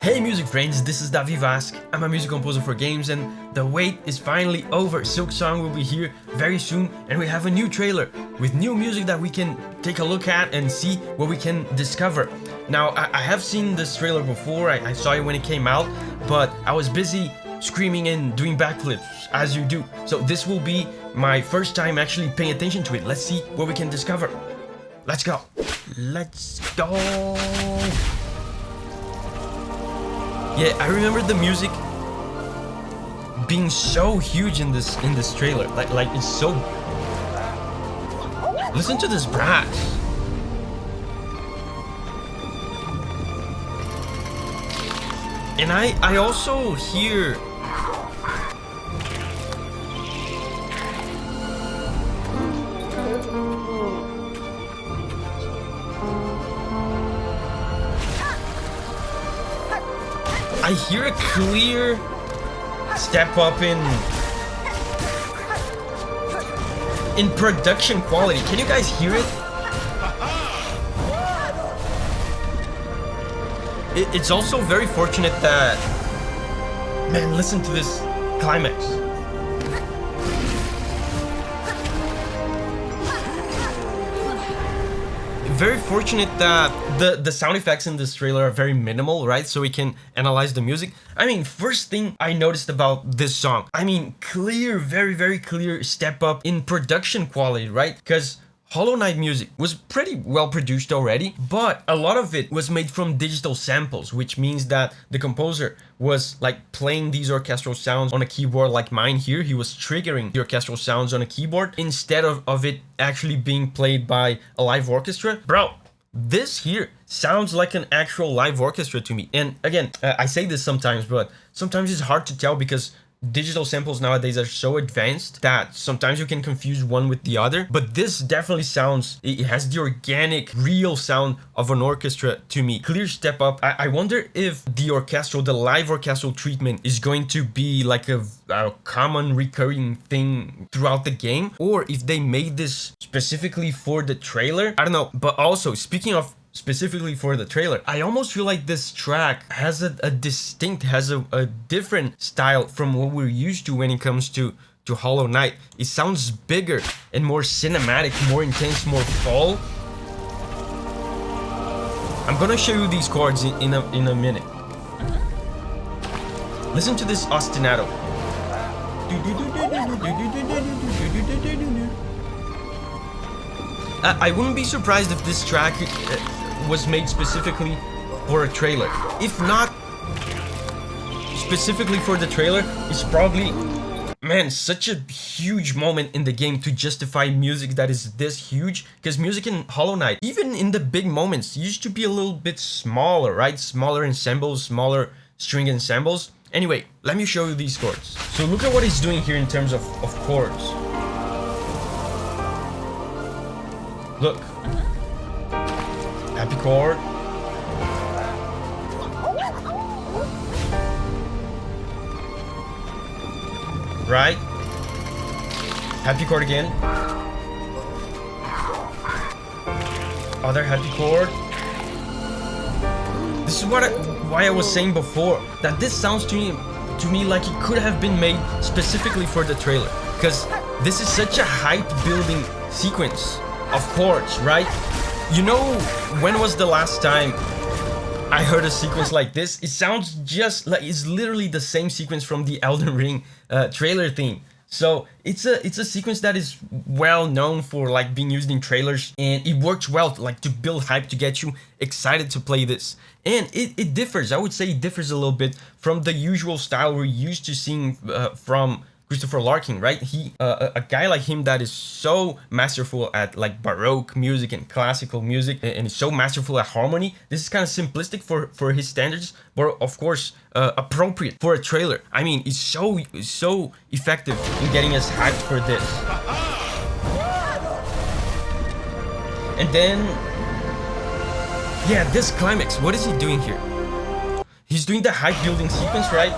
Hey music friends, this is Davi Vasc. I'm a music composer for games and the wait is finally over. Silksong will be here very soon and we have a new trailer with new music that we can take a look at and see what we can discover. Now, I have seen this trailer before, I saw it when it came out, but I was busy screaming and doing backflips, as you do. So this will be my first time actually paying attention to it. Let's see what we can discover. Let's go. Let's go. Yeah, I remember the music being so huge in this trailer. Like it's so. Listen to this brass. And I also hear a clear step up in production quality. Can you guys hear it? It's also very fortunate that, man, listen to this climax. Very fortunate that the sound effects in this trailer are very minimal, right? So we can analyze the music. I mean, first thing I noticed about this song, I mean, clear, very clear step up in production quality, right? Because Hollow Knight music was pretty well produced already, but a lot of it was made from digital samples, which means that the composer was like playing these orchestral sounds on a keyboard like mine here. He was triggering the orchestral sounds on a keyboard instead of it actually being played by a live orchestra. Bro, this here sounds like an actual live orchestra to me. And again, I say this sometimes, but sometimes it's hard to tell because digital samples nowadays are so advanced that sometimes you can confuse one with the other, but this definitely sounds, it has the organic, real sound of an orchestra to me. Clear step up. I wonder if the live orchestral treatment is going to be like a common recurring thing throughout the game, or if they made this specifically for the trailer. I don't know. But also, speaking of specifically for the trailer, I almost feel like this track has a different style from what we're used to when it comes to Hollow Knight. It sounds bigger and more cinematic, more intense, more full. I'm gonna show you these chords in a minute. Listen to this ostinato. I wouldn't be surprised if this track was made specifically for a trailer. If not specifically for the trailer, it's probably, man, such a huge moment in the game to justify music that is this huge. Because music in Hollow Knight, even in the big moments, used to be a little bit smaller, right? Smaller ensembles, smaller string ensembles. Anyway, let me show you these chords. So look at what he's doing here in terms of chords. Look. Happy chord. Right? Happy chord again. Other happy chord. This is why I was saying before that this sounds to me like it could have been made specifically for the trailer, because this is such a hype building sequence of chords, right? You know, when was the last time I heard a sequence like this? It sounds just like it's literally the same sequence from the Elden Ring trailer theme. So it's a sequence that is well known for like being used in trailers, and it works well like to build hype, to get you excited to play this. And it differs, I would say it differs a little bit from the usual style we're used to seeing from Christopher Larkin, right? A guy like him that is so masterful at like Baroque music and classical music, and is so masterful at harmony. This is kind of simplistic for his standards, but of course appropriate for a trailer. I mean, it's so effective in getting us hyped for this. And then, yeah, this climax. What is he doing here? He's doing the hype building sequence, right?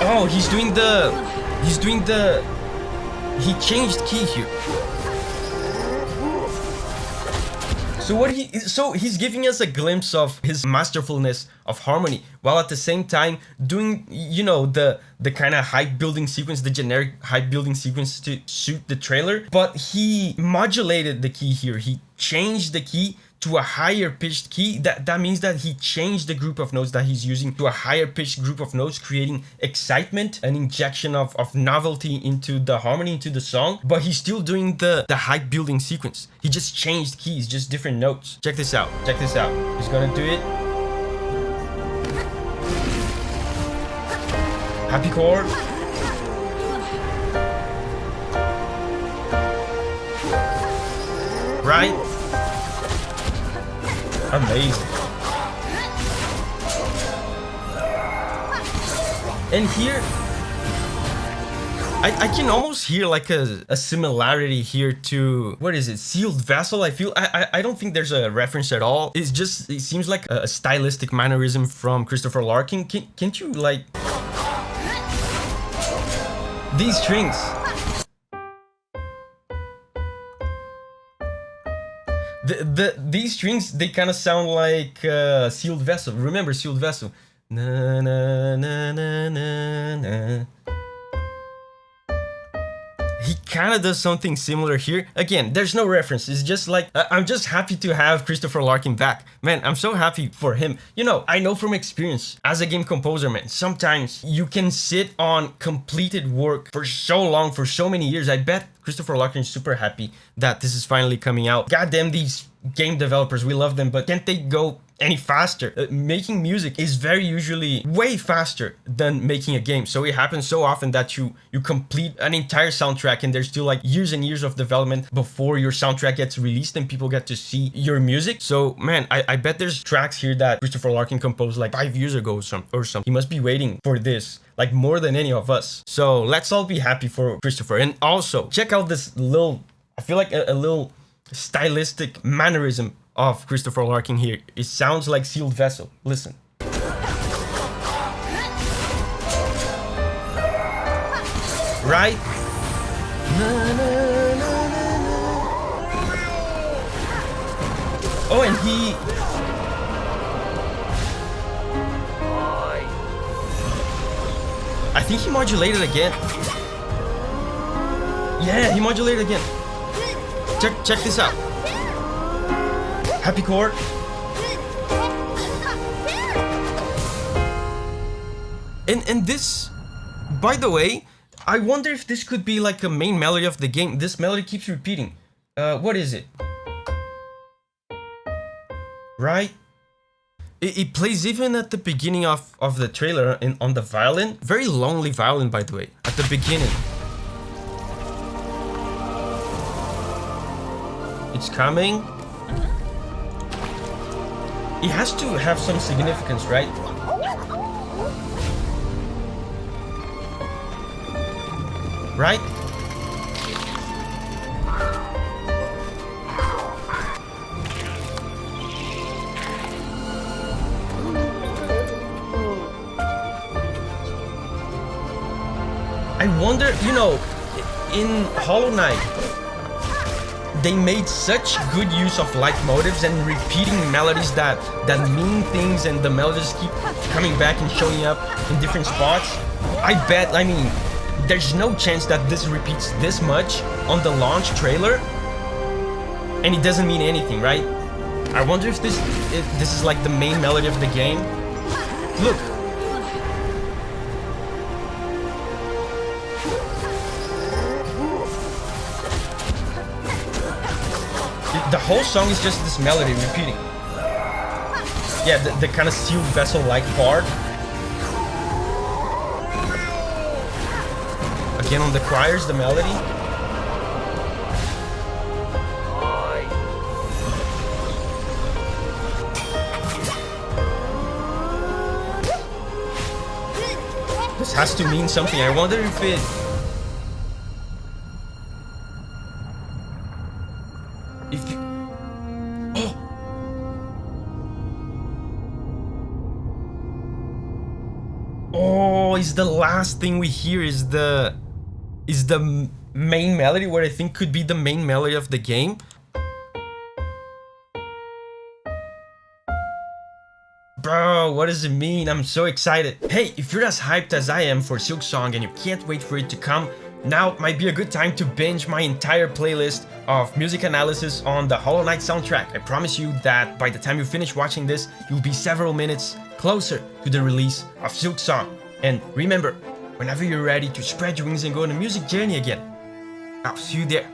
Oh, he's doing the He's doing he changed key here. So he's giving us a glimpse of his masterfulness of harmony, while at the same time doing, you know, the kind of hype building sequence, the generic hype building sequence to suit the trailer. But he modulated the key here. He changed the key to a higher pitched key. That means that he changed the group of notes that he's using to a higher pitched group of notes, creating excitement, an injection of novelty into the harmony, into the song. But he's still doing the hype building sequence. He just changed keys, just different notes. Check this out. Check this out. He's gonna do it. Happy chord. Right? Amazing. And here, I can almost hear like a similarity here to, what is it, Sealed Vessel? I don't think there's a reference at all. It seems like a stylistic mannerism from Christopher Larkin. Can't you like... These strings. These strings, they kind of sound like Sealed Vessel. Remember Sealed Vessel? Na, na, na, na, na, na. He kind of does something similar here. Again, there's no reference. It's just like, I'm just happy to have Christopher Larkin back. Man, I'm so happy for him. You know, I know from experience, as a game composer, man, sometimes you can sit on completed work for so long, for so many years. I bet Christopher Larkin is super happy that this is finally coming out. Goddamn these game developers, we love them, but can't they go any faster? Making music is very usually way faster than making a game. So it happens so often that you complete an entire soundtrack and there's still like years and years of development before your soundtrack gets released and people get to see your music. So man, I bet there's tracks here that Christopher Larkin composed like 5 years ago or something. He must be waiting for this like more than any of us. So let's all be happy for Christopher. And also check out this little, I feel like a little stylistic mannerism of Christopher Larkin here. It sounds like Sealed Vessel. Listen. Right? Oh, and he... I think he modulated again. Yeah, he modulated again. Check this out. Happy chord. And this, by the way, I wonder if this could be like a main melody of the game. This melody keeps repeating. What is it? Right? It plays even at the beginning of the trailer on the violin. Very lonely violin, by the way, at the beginning. It's coming. It has to have some significance, right? Right? I wonder, you know, in Hollow Knight, they made such good use of leitmotifs and repeating melodies that mean things, and the melodies keep coming back and showing up in different spots. I bet, I mean, there's no chance that this repeats this much on the launch trailer and it doesn't mean anything, right? I wonder if this is like the main melody of the game. Look. The whole song is just this melody repeating. Yeah, the kind of Sealed Vessel-like part. Again on the choirs, the melody. This has to mean something. I wonder if it... Oh, is the last thing we hear is the is the main melody, what I think could be the main melody of the game. Bro, what does it mean? I'm so excited. Hey, if you're as hyped as I am for Silksong and you can't wait for it to come, now might be a good time to binge my entire playlist of music analysis on the Hollow Knight soundtrack. I promise you that by the time you finish watching this, you'll be several minutes closer to the release of Silksong. And remember, whenever you're ready to spread your wings and go on a music journey again, I'll see you there.